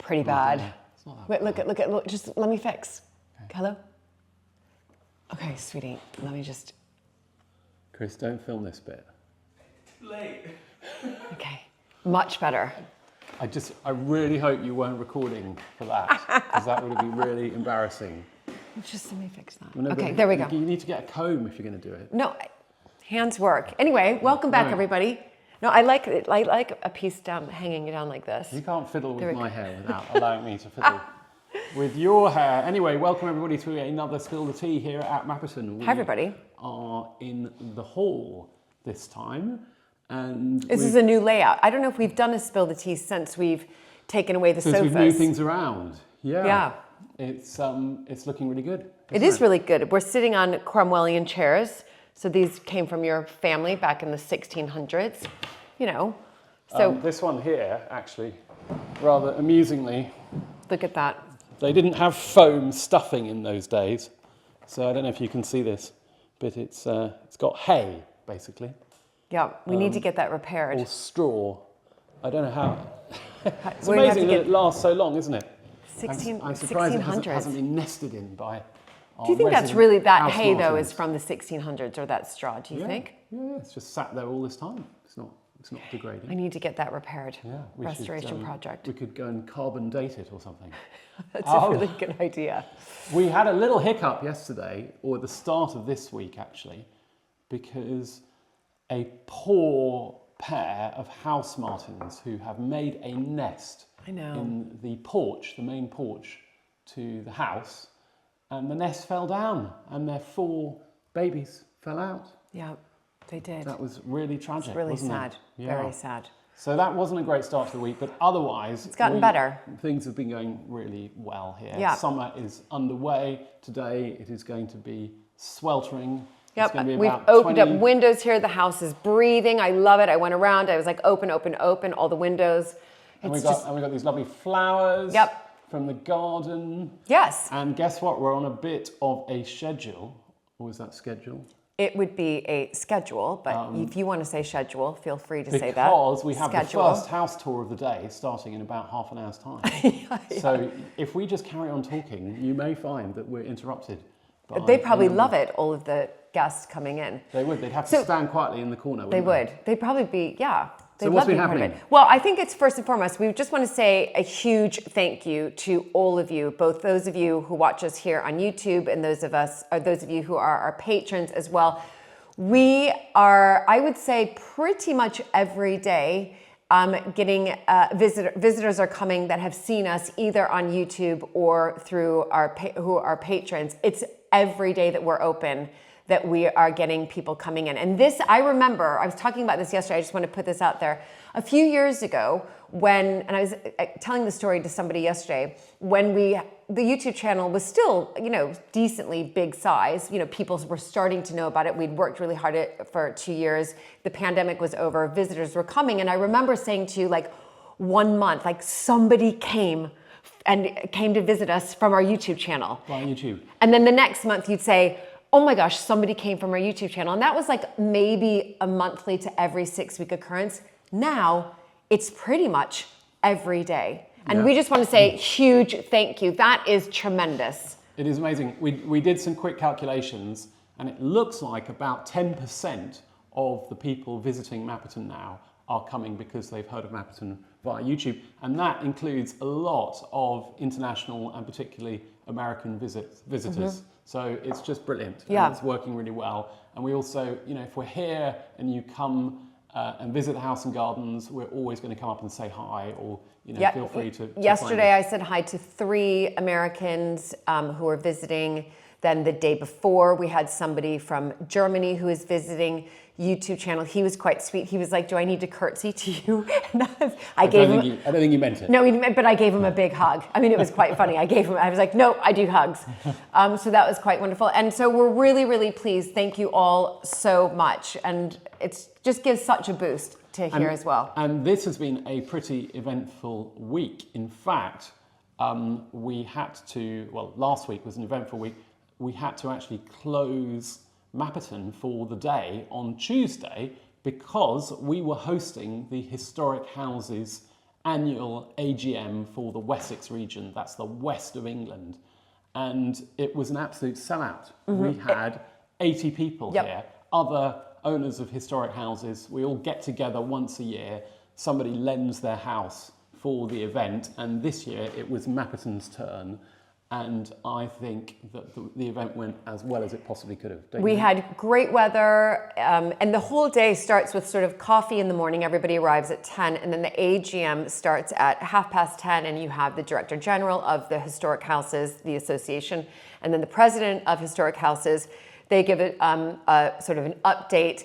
pretty bad. It's not that Wait, bad. look, just let me fix. Okay. Hello? Okay, sweetie, let me just... Chris, don't film this bit. Too late. Okay, much better. I really hope you weren't recording for that, because that would be really embarrassing. Just let me fix that. Well, no, Okay, but there we go. You need to get a comb if you're going to do it. No, hands work. Anyway, welcome back, everybody. No, I like it. I like a piece down, hanging down like this. You can't fiddle with my hair without allowing me to fiddle with your hair. Anyway, welcome everybody to another Spill the Tea here at Mapperton. Hi, everybody. We are in the hall this time. And this is a new layout. I don't know if we've done a Spill the Tea since we've taken away the sofas. We've moved things around. Yeah. Yeah. It's looking really good. It is really good. We're sitting on Cromwellian chairs. So these came from your family back in the 1600s, you know. So this one here, actually, rather amusingly, look at that. they didn't have foam stuffing in those days. So I don't know if you can see this, but it's got hay, basically. Yeah, we need to get that repaired. Or straw. I don't know how. It's We're gonna have amazing to that it lasts so long, isn't it? 16, I'm surprised it 1600s. hasn't been nested in by our Do you think that's resident really, that house hay though martins. is from the 1600s or that straw, do you think? Yeah, it's just sat there all this time. It's not degrading. I need to get that repaired. Yeah, Restoration project. We could go and carbon date it or something. That's a really good idea. We had a little hiccup yesterday, or at the start of this week actually, because a poor pair of house martins who have made a nest in the porch, the main porch to the house, and the nest fell down and their 4 babies fell out. Yeah, they did. That was really tragic. It's really wasn't sad. It? Very sad. So that wasn't a great start to the week, but otherwise... It's gotten better. Things have been going really well here. Yeah. Summer is underway. Today it is going to be sweltering. Yep, It's going to be we've about opened 20... up windows here. The house is breathing. I love it. I went around. I was like, open, open, open, all the windows. And we've got these lovely flowers from the garden. Yes. And guess what? We're on a bit of a schedule. Or is that schedule? It would be a schedule, but if you want to say schedule, feel free to say that. Because we have schedule. the first house tour of the day starting in about half an hour's time. So if we just carry on talking, you may find that we're interrupted. They probably love it, all of the guests coming in. They would. They'd have to stand quietly in the corner, wouldn't they? Would. They'd probably be, yeah. So what's been happening? Well, I think it's first and foremost, we just want to say a huge thank you to all of you, both those of you who watch us here on YouTube and those of you who are our patrons as well. We are, I would say, pretty much every day getting visitors are coming that have seen us either on YouTube or through who are patrons. It's every day that we're open that we are getting people coming in. And this, I remember, I was talking about this yesterday, I just want to put this out there. A few years ago, and I was telling the story to somebody yesterday, when the YouTube channel was still, decently big size, people were starting to know about it. We'd worked really hard for 2 years. The pandemic was over, visitors were coming. And I remember saying to you, 1 month, somebody came to visit us from our YouTube channel. On YouTube. And then the next month you'd say, oh my gosh, somebody came from our YouTube channel. And that was maybe a monthly to every 6-week occurrence. Now it's pretty much every day. And we just want to say huge thank you. That is tremendous. It is amazing. We did some quick calculations and it looks like about 10% of the people visiting Mapperton now are coming because they've heard of Mapperton via YouTube. And that includes a lot of international and particularly American visitors. Mm-hmm. So it's just brilliant. Yeah. And it's working really well. And we also, if we're here and you come and visit the house and gardens, we're always going to come up and say hi or, feel free to Yesterday I said hi to 3 Americans who were visiting. Then the day before we had somebody from Germany who was visiting YouTube channel. He was quite sweet. He was like, do I need to curtsy to you? And I don't think you meant it. No, but I gave him a big hug. I mean, it was quite funny. I was like, no, I do hugs. So that was quite wonderful. And so we're really, really pleased. Thank you all so much. And it just gives such a boost to hear as well. And this has been a pretty eventful week. In fact, we had to, last week was an eventful week. We had to actually close Mapperton for the day on Tuesday because we were hosting the Historic Houses annual AGM for the Wessex region. That's the west of England. And it was an absolute sellout. We had 80 people here, other owners of historic houses. We all get together once a year. Somebody lends their house for the event. And this year it was Mapperton's turn. And I think that the event went as well as it possibly could have. We had great weather, and the whole day starts with sort of coffee in the morning. Everybody arrives at 10, and then the AGM starts at 10:30, and you have the Director General of the Historic Houses, the association, and then the President of Historic Houses. They give it a sort of an update.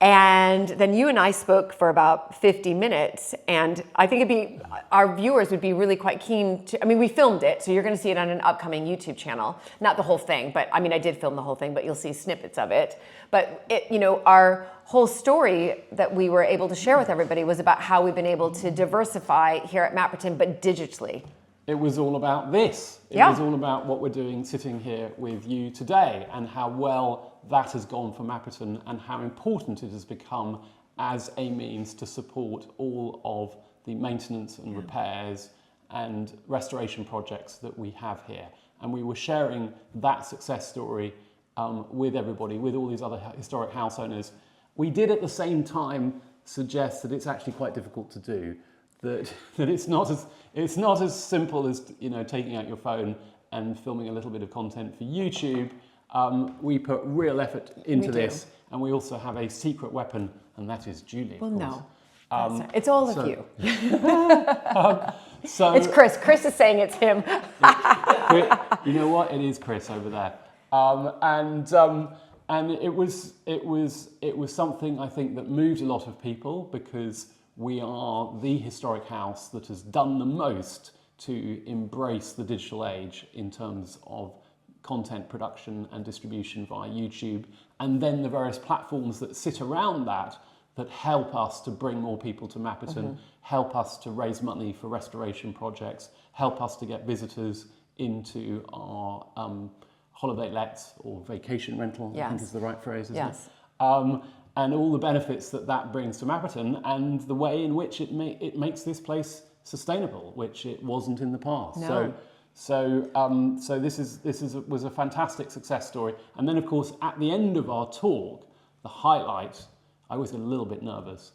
And then you and I spoke for about 50 minutes, and I think our viewers would be really quite keen to, I mean, we filmed it, so you're going to see it on an upcoming YouTube channel. Not the whole thing, but I mean, I did film the whole thing, but you'll see snippets of it. But our whole story that we were able to share with everybody was about how we've been able to diversify here at Mapperton, but digitally. It was all about this. It was all about what we're doing sitting here with you today, and how well that has gone for Mapperton, and how important it has become as a means to support all of the maintenance and repairs and restoration projects that we have here. And we were sharing that success story with everybody, with all these other historic house owners. We did at the same time suggest that it's actually quite difficult to do. That it's not as simple as taking out your phone and filming a little bit of content for YouTube. We put real effort into this, and we also have a secret weapon, and that is Julie. Well, no, it's all of you. So it's Chris. Chris is saying it's him. You know what? It is Chris over there, and it was something I think that moved a lot of people, because we are the historic house that has done the most to embrace the digital age in terms of content production and distribution via YouTube, and then the various platforms that sit around that help us to bring more people to Mapperton, help us to raise money for restoration projects, help us to get visitors into our holiday lets, or vacation rental, I think is the right phrase, isn't it? And all the benefits that brings to Mapperton, and the way in which it makes this place sustainable, which it wasn't in the past. No. So this was a fantastic success story. And then, of course, at the end of our talk, the highlight, I always get a little bit nervous,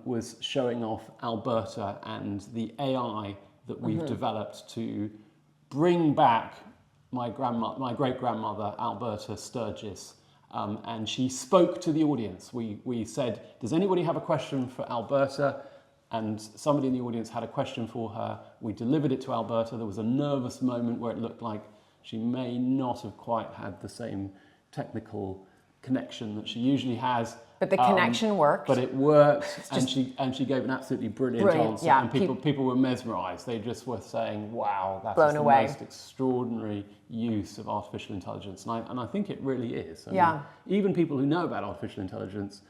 was showing off Alberta and the AI that we've developed to bring back my great-grandmother, Alberta Sturgis. And she spoke to the audience. We said, does anybody have a question for Alberta? And somebody in the audience had a question for her. We delivered it to Alberta. There was a nervous moment where it looked like she may not have quite had the same technical connection that she usually has. But the connection worked. But it worked, and she gave an absolutely brilliant answer. Yeah, and people were mesmerised. They just were saying, wow, that is the most extraordinary use of artificial intelligence. And I think it really is. I mean, even people who know about artificial intelligence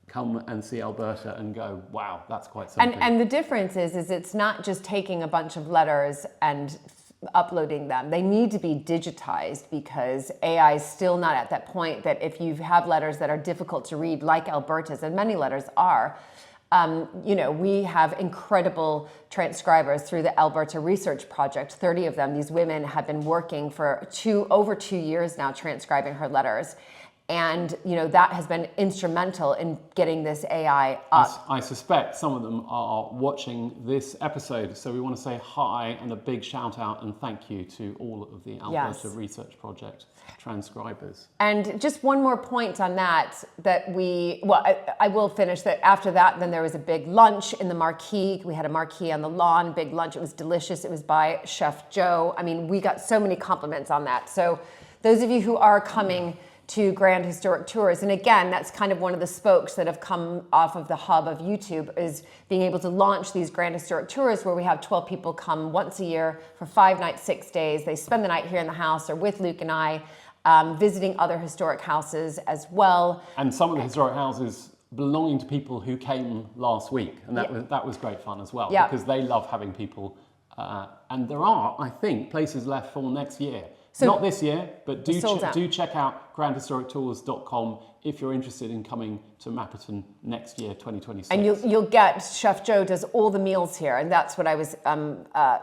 come and see Alberta and go, wow, that's quite something. And the difference is it's not just taking a bunch of letters and uploading them. They need to be digitized, because AI is still not at that point that if you have letters that are difficult to read, like Alberta's, and many letters are, we have incredible transcribers through the Alberta Research Project. 30 of them. These women have been working for over 2 years now, transcribing her letters. And, that has been instrumental in getting this AI up. I suspect some of them are watching this episode. So we want to say hi and a big shout out and thank you to all of the Alberta Research Project transcribers. And just one more point on that I will finish that. After that, then there was a big lunch in the marquee. We had a marquee on the lawn, big lunch. It was delicious. It was by Chef Joe. I mean, we got so many compliments on that. So those of you who are coming to Grand Historic Tours. And again, that's kind of one of the spokes that have come off of the hub of YouTube, is being able to launch these Grand Historic Tours where we have 12 people come once a year for 5 nights, 6 days. They spend the night here in the house or with Luke and I, visiting other historic houses as well. And some of the historic houses belonging to people who came last week. And that was great fun as well, because they love having people. And there are, I think, places left for next year. Not this year, but sold out. do check out grandhistorictours.com if you're interested in coming to Mapperton next year, 2026. And you'll get, Chef Joe does all the meals here, and that's what I was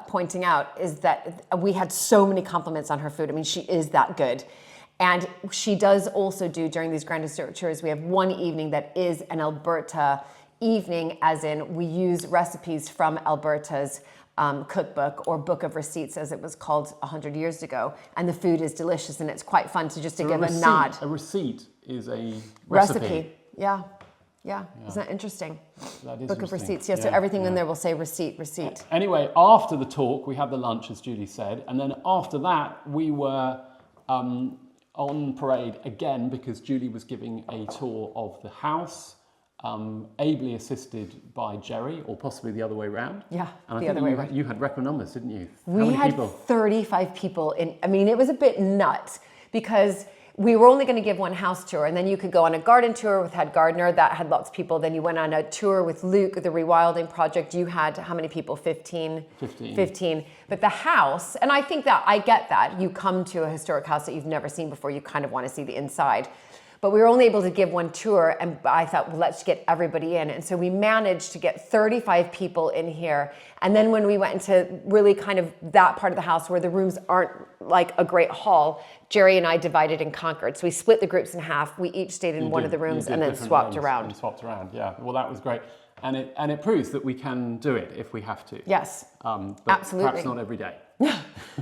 pointing out, is that we had so many compliments on her food. I mean, she is that good. And she does also do, during these Grand Historic Tours, we have one evening that is an Alberta evening, as in we use recipes from Alberta's cookbook, or book of receipts as it was called 100 years ago, and the food is delicious, and it's quite fun to give a nod. A receipt is a recipe. Yeah. Isn't that interesting? That is Book of interesting. receipts. Yeah, so everything in there will say receipt. Anyway, after the talk, we had the lunch, as Julie said, and then after that, we were on parade again because Julie was giving a tour of the house. Ably assisted by Jerry, or possibly the other way around. Yeah, and the other way around. You had record numbers, didn't you? We had 35 people in. I mean, it was a bit nuts because we were only going to give one house tour, and then you could go on a garden tour with head gardener that had lots of people. Then you went on a tour with Luke, the rewilding project. You had how many people? 15. But the house, and I think that I get that. You come to a historic house that you've never seen before, you kind of want to see the inside. But we were only able to give one tour, and I thought, well, let's get everybody in. And so we managed to get 35 people in here. And then when we went into really kind of that part of the house where the rooms aren't like a great hall, Jerry and I divided and conquered. So we split the groups in half. We each stayed in one of the rooms and then swapped around. Yeah. Well, that was great. And it proves that we can do it if we have to. Yes, but absolutely. Perhaps not every day.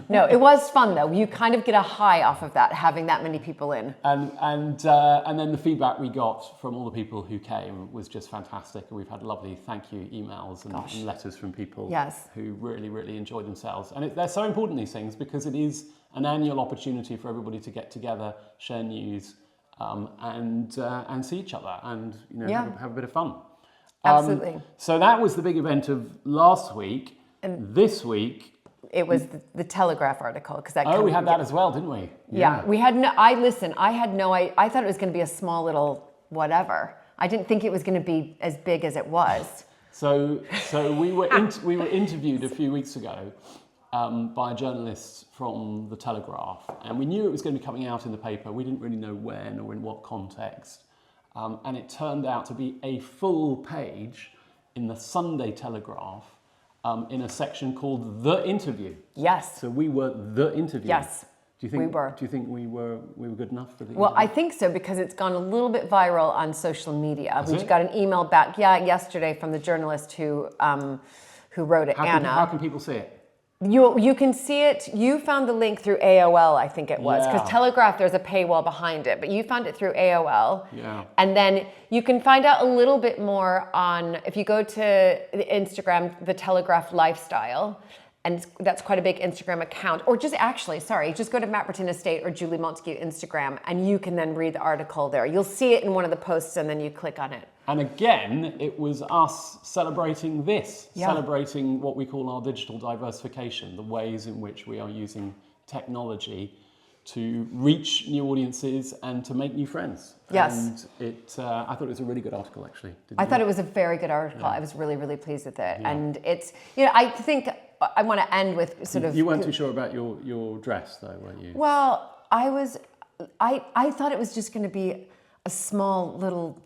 No, it was fun though. You kind of get a high off of that, having that many people in. And then the feedback we got from all the people who came was just fantastic. And we've had lovely thank you emails and letters from people who really, really enjoyed themselves. And they're so important, these things, because it is an annual opportunity for everybody to get together, share news, and see each other, and have a bit of fun. Absolutely. So that was the big event of last week. And this week, it was the Telegraph article, because that. We had that as well, didn't we? Yeah, we had no. I thought it was going to be a small little whatever. I didn't think it was going to be as big as it was. So we were interviewed a few weeks ago by journalists from the Telegraph, and we knew it was going to be coming out in the paper. We didn't really know when or in what context, and it turned out to be a full page in the Sunday Telegraph. In a section called The Interview. Yes. So we were The Interview. Yes, do you think we were. Do you think we were good enough for the Well, interview? I think so, because it's gone a little bit viral on social media. We got an email back, yesterday from the journalist who wrote it, Anna. How can people see it? You can see it. You found the link through AOL, I think it was, because Yeah. Telegraph, there's a paywall behind it, but you found it through AOL. Yeah. And then you can find out a little bit more on, if you go to the Instagram, the Telegraph Lifestyle, and that's quite a big Instagram account, or just go to Mapperton Estate or Julie Montague Instagram, and you can then read the article there. You'll see it in one of the posts, and then you click on it. And again, it was us celebrating celebrating what we call our digital diversification, the ways in which we are using technology to reach new audiences and to make new friends. Yes. And I thought it was a really good article, actually. I thought it was a very good article. I was really, really pleased with it. Yeah. And it's, I think I want to end with sort of... You weren't too sure about your dress, though, were you? Well, I thought it was just going to be a small little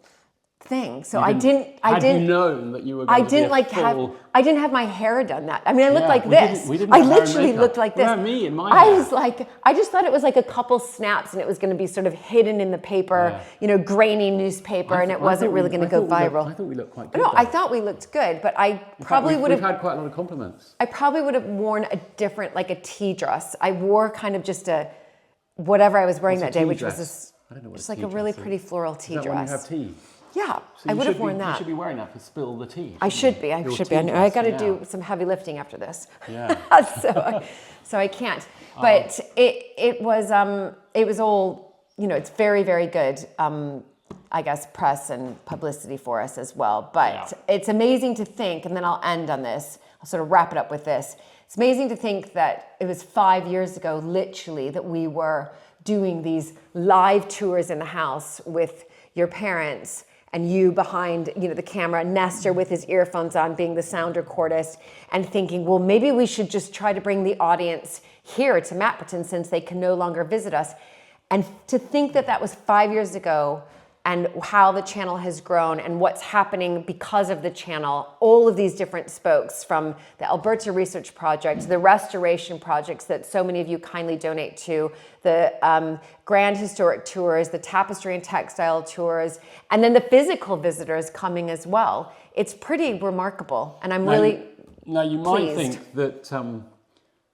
thing. So I didn't. Had you known that you were going to be a full... I didn't have my hair done that. I mean, I looked like this. We didn't I have hair and literally makeup. looked like this. What about me in my hair? I was like, I just thought it was like a couple snaps, and it was going to be sort of hidden in the paper, grainy newspaper, and it wasn't really going to go viral. I thought we looked quite good. No, I thought we looked good, but I probably would have... We've had quite a lot of compliments. I probably would have worn a different, like a tea dress. I wore kind of just whatever I was wearing that day, which was just like a really pretty floral tea dress. Is that when you have tea? Yeah, So I would have worn that. You should be wearing that to spill the tea. I should be. I got to do some heavy lifting after this. Yeah. so I can't. But it was all, it's very, very good. I guess press and publicity for us as well. But it's amazing to think, and then I'll end on this. I'll sort of wrap it up with this. It's amazing to think that it was 5 years ago, literally, that we were doing these live tours in the house with your parents. and you behind, the camera, Nestor with his earphones on being the sound recordist, and thinking, well, maybe we should just try to bring the audience here to Mapperton since they can no longer visit us. And to think that that was 5 years ago, and how the channel has grown and what's happening because of the channel, all of these different spokes, from the Alberta Research Project, the restoration projects that so many of you kindly donate to, the Grand Historic Tours, the Tapestry and Textile Tours, and then the physical visitors coming as well. It's pretty remarkable, and I'm really Now, you might pleased. think that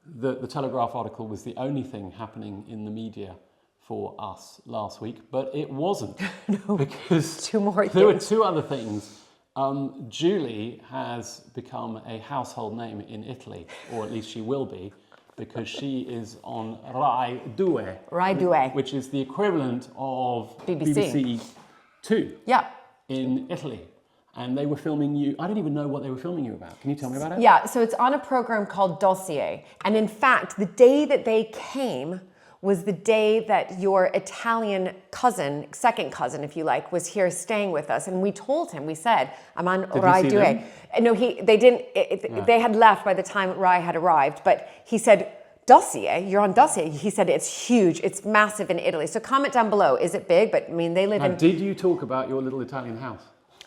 the Telegraph article was the only thing happening in the media for us last week, but it wasn't. No, because two more there were things. two other things. Julie has become a household name in Italy, or at least she will be, because she is on Rai Due. Rai Due. Which is the equivalent of BBC. 2 Yeah. in Italy. And they were filming you. I don't even know what they were filming you about. Can you tell me about it? Yeah, so it's on a program called Dossier. And in fact, the day that they came was the day that your Italian cousin, second cousin, if you like, was here staying with us. And we told him, we said, I'm on Rai you see Due. them? No, they didn't, they had left by the time Rai had arrived. But he said, Dossier, you're on Dossier. He said, it's huge, it's massive in Italy. So comment down below, is it big? But I mean, they live Now, in... did you talk about your little Italian house?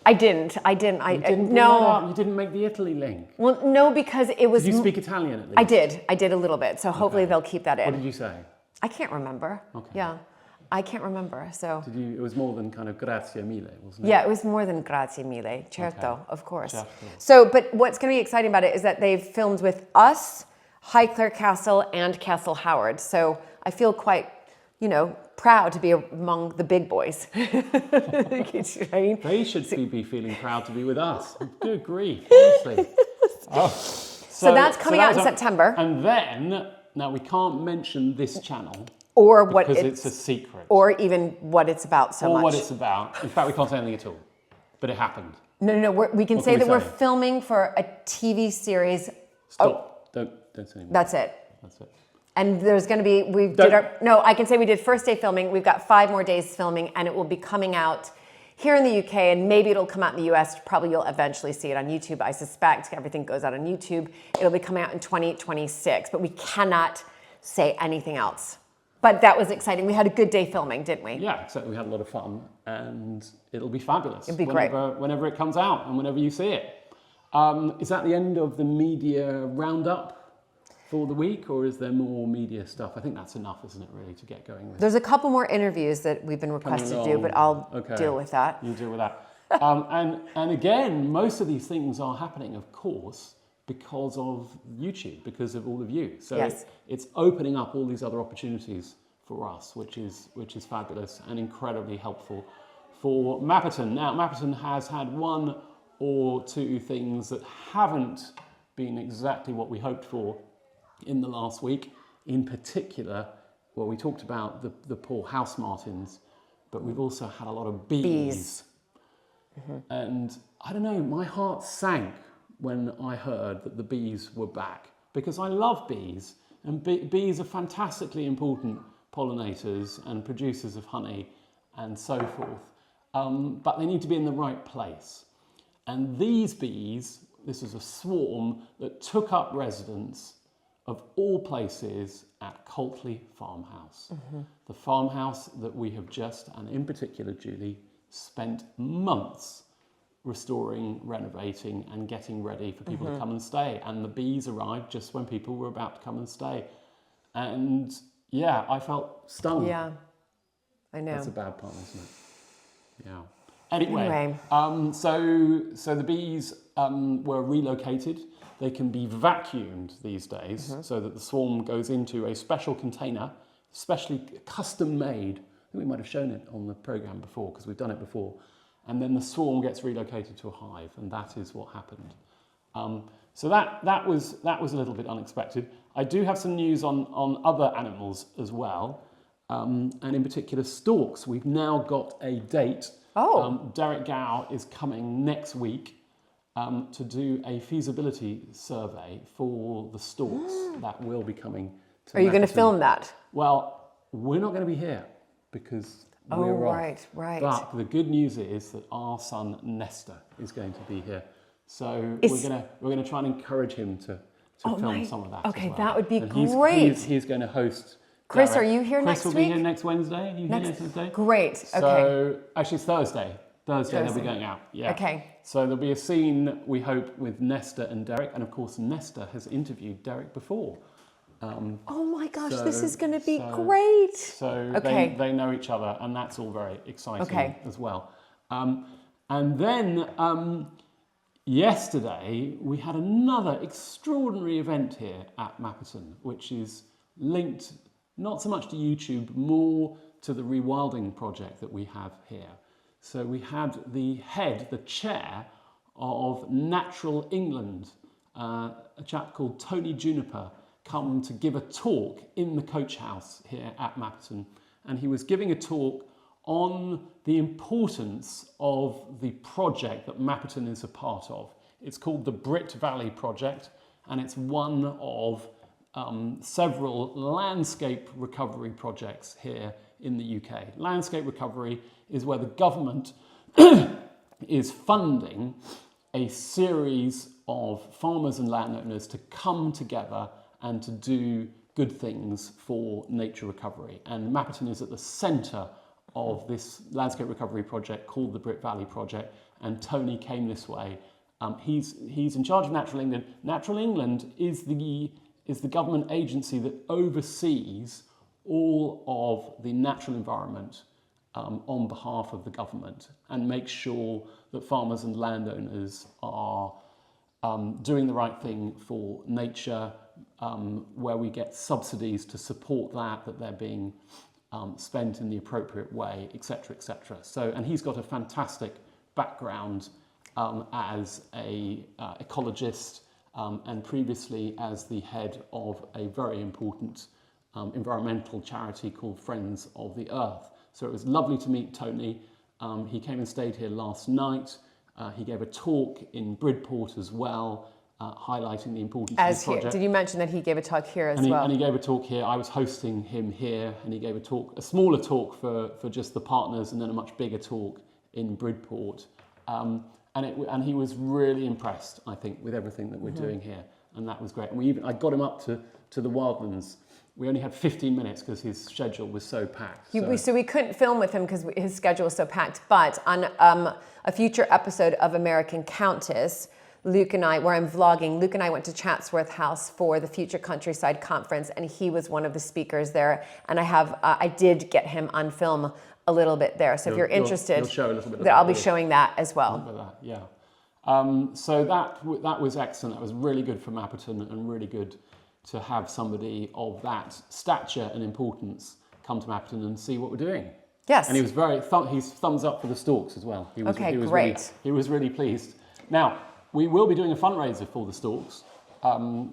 I didn't. You didn't bring that up? You didn't make the Italy link. Well, no, because it was... Did you speak Italian at least? I did a little bit. So hopefully they'll keep that in. What did you say? I can't remember. Okay. Yeah, I can't remember. So It was more than kind of grazie mille, wasn't it? yeah, it was more than grazie mille, certo, of course. Certo. So, but what's going to be exciting about it is that they've filmed with us, Highclere Castle, and Castle Howard. So I feel quite, proud to be among the big boys. I mean, They should be feeling proud to be with us. Good grief, honestly. So that's coming out in that's September. And then, now we can't mention this channel or what because it's a secret. or even what it's about so much. Or what it's about. In fact, we can't say anything at all. But it happened. No. We can What say can we that we're say? filming for a TV series. Stop. Don't say anything. That's it. That's it. And there's going to be, I can say we did first day filming. We've got 5 more days filming, and it will be coming out here in the UK, and maybe it'll come out in the US. Probably you'll eventually see it on YouTube. I suspect everything goes out on YouTube. It'll be coming out in 2026, but we cannot say anything else. But that was exciting. We had a good day filming, didn't we? Yeah, except we had a lot of fun, and it'll be fabulous. It'll be great. Whenever it comes out and whenever you see it. Is that the end of the media roundup for the week, or is there more media stuff? I think that's enough, isn't it, really, to get going with? There's a couple more interviews that we've been requested to do, but I'll deal with that. You deal with that. And again, most of these things are happening, of course, because of YouTube, because of all of you. So Yes. it's opening up all these other opportunities for us, which is fabulous and incredibly helpful for Mapperton. Now, Mapperton has had 1 or 2 things that haven't been exactly what we hoped for in the last week. In particular, well, we talked about the poor house martins, but we've also had a lot of bees. Mm-hmm. And I don't know, my heart sank when I heard that the bees were back, because I love bees, and bees are fantastically important pollinators and producers of honey and so forth, but they need to be in the right place. And these bees, this is a swarm that took up residence of all places at Coltley Farmhouse. Mm-hmm. The farmhouse that we have just, and in particular Julie, spent months restoring, renovating and getting ready for people to come and stay. And the bees arrived just when people were about to come and stay. And yeah, I felt stung. Yeah, I know. That's a bad pun, isn't it? Yeah. Anyway. So the bees were relocated. They can be vacuumed these days so that the swarm goes into a special container, specially custom made. I think we might have shown it on the programme before because we've done it before. And then the swarm gets relocated to a hive, and that is what happened. So that was a little bit unexpected. I do have some news on other animals as well, and in particular storks. We've now got a date. Derek Gow is coming next week to do a feasibility survey for the storks that will be coming to Are you going to Mapperton. film that? Well, we're not going to be here because we're off. Right. But the good news is that our son Nestor is going to be here. So we're gonna try and encourage him to film some of that. Okay, as well. that would be and great. He's going to host. Chris, Derek. are you here next week? Chris will be here next Wednesday. Are you here next Wednesday? Great. Okay. So actually, it's Thursday. Thursday they'll be going out. Yeah. Okay. So there'll be a scene, we hope, with Nestor and Derek, and of course Nestor has interviewed Derek before. Oh my gosh, this is going to be great. So they know each other, and that's all very exciting as well. And then yesterday we had another extraordinary event here at Mapperton, which is linked not so much to YouTube, more to the rewilding project that we have here. So we had the chair of Natural England, a chap called Tony Juniper, come to give a talk in the coach house here at Mapperton. And he was giving a talk on the importance of the project that Mapperton is a part of. It's called the Brit Valley Project, and it's one of several landscape recovery projects here in the UK. Landscape recovery is where the government is funding a series of farmers and landowners to come together and to do good things for nature recovery. And Mapperton is at the centre of this landscape recovery project called the Brit Valley Project, and Tony came this way. He's in charge of Natural England. Natural England is the government agency that oversees all of the natural environment on behalf of the government, and makes sure that farmers and landowners are doing the right thing for nature, where we get subsidies to support that they're being spent in the appropriate way, etc., etc. So, and he's got a fantastic background as a ecologist, and previously as the head of a very important environmental charity called Friends of the Earth. So it was lovely to meet Tony. He came and stayed here last night. He gave a talk in Bridport as well, highlighting the importance of the project. Did you mention that he gave a talk here as well? And he gave a talk here. I was hosting him here, and he gave a smaller talk for just the partners, and then a much bigger talk in Bridport. And he was really impressed, I think, with everything that we're doing here, and that was great. And I got him up to the Wildlands. We only had 15 minutes because his schedule was so packed. So we couldn't film with him because his schedule was so packed. But on a future episode of American Countess, Luke and I, where I'm vlogging, Luke and I went to Chatsworth House for the Future Countryside Conference, and he was one of the speakers there. And I did get him on film a little bit there. So if you're interested, you'll show a little bit. I'll be showing that as well. Yeah. So that was excellent. That was really good for Mapperton, and really good to have somebody of that stature and importance come to Mapperton and see what we're doing. Yes. And he was he's thumbs up for the Storks as well. He was great. He was really pleased. Now, we will be doing a fundraiser for the Storks,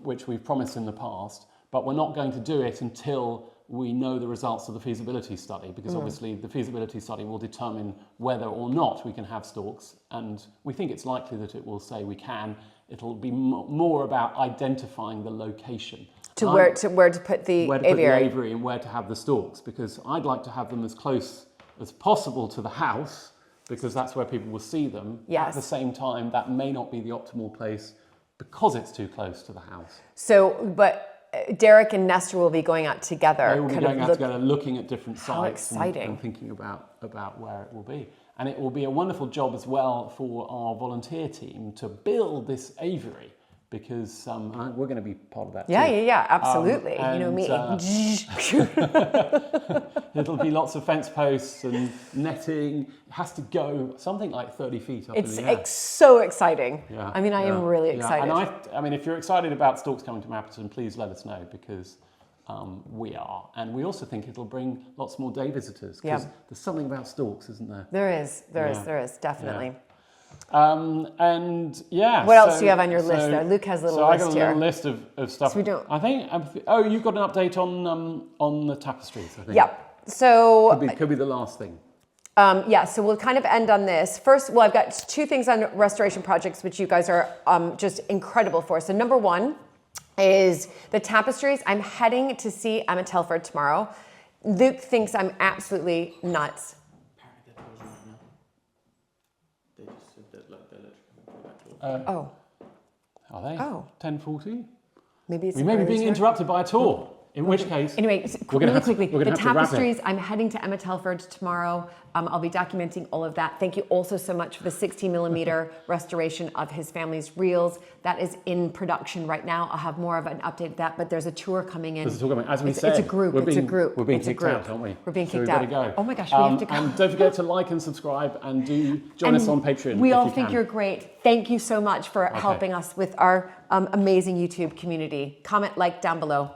which we've promised in the past, but we're not going to do it until we know the results of the feasibility study, because obviously the feasibility study will determine whether or not we can have storks, and we think it's likely that it will say we can. It'll be more about identifying the location. Where to put the aviary and where to have the storks, because I'd like to have them as close as possible to the house, because that's where people will see them. Yes. At the same time, that may not be the optimal place because it's too close to the house. So, but Derek and Nestor will be going out together. They will be going out together, looking at different sites and thinking about where it will be. And it will be a wonderful job as well for our volunteer team to build this aviary, because we're going to be part of that too. Yeah, absolutely. You know me. It'll be lots of fence posts and netting. It has to go something like 30 feet up in the air. It's so exciting. Yeah, I mean, I am really excited. And I mean, if you're excited about storks coming to Mapperton, please let us know, because we are. And we also think it'll bring lots more day visitors, because there's something about storks, isn't there? There is, definitely. Yeah. What else do you have on your list there? Luke has a little list here. So I got a little list of stuff. So we don't... I think. You've got an update on the tapestries, I think. Yep. So could be the last thing. So we'll kind of end on this. First, I've got two things on restoration projects which you guys are just incredible for. So number one is the tapestries. I'm heading to see Emma Telford tomorrow. Luke thinks I'm absolutely nuts. Oh, Are they? Oh. 10:40? maybe it's We may be early being start. interrupted by a tour. In which case, Anyway, we're gonna really have to- quickly, we're gonna the have to wrap it. tapestries, I'm heading to Emma Telford tomorrow. I'll be documenting all of that. Thank you also so much for the 60mm restoration of his family's reels. That is in production right now. I'll have more of an update of that, but there's a tour coming in. There's a tour coming. As we It's said, a group. We're It's being, a group. We're being It's a kicked group. out, aren't we? We're being So kicked we out. better go. Oh my gosh, we have to go. And don't forget to like and subscribe, and do join us on Patreon. We if all you think can. you're great. Thank you so much for helping us with our amazing YouTube community. Comment, like down below.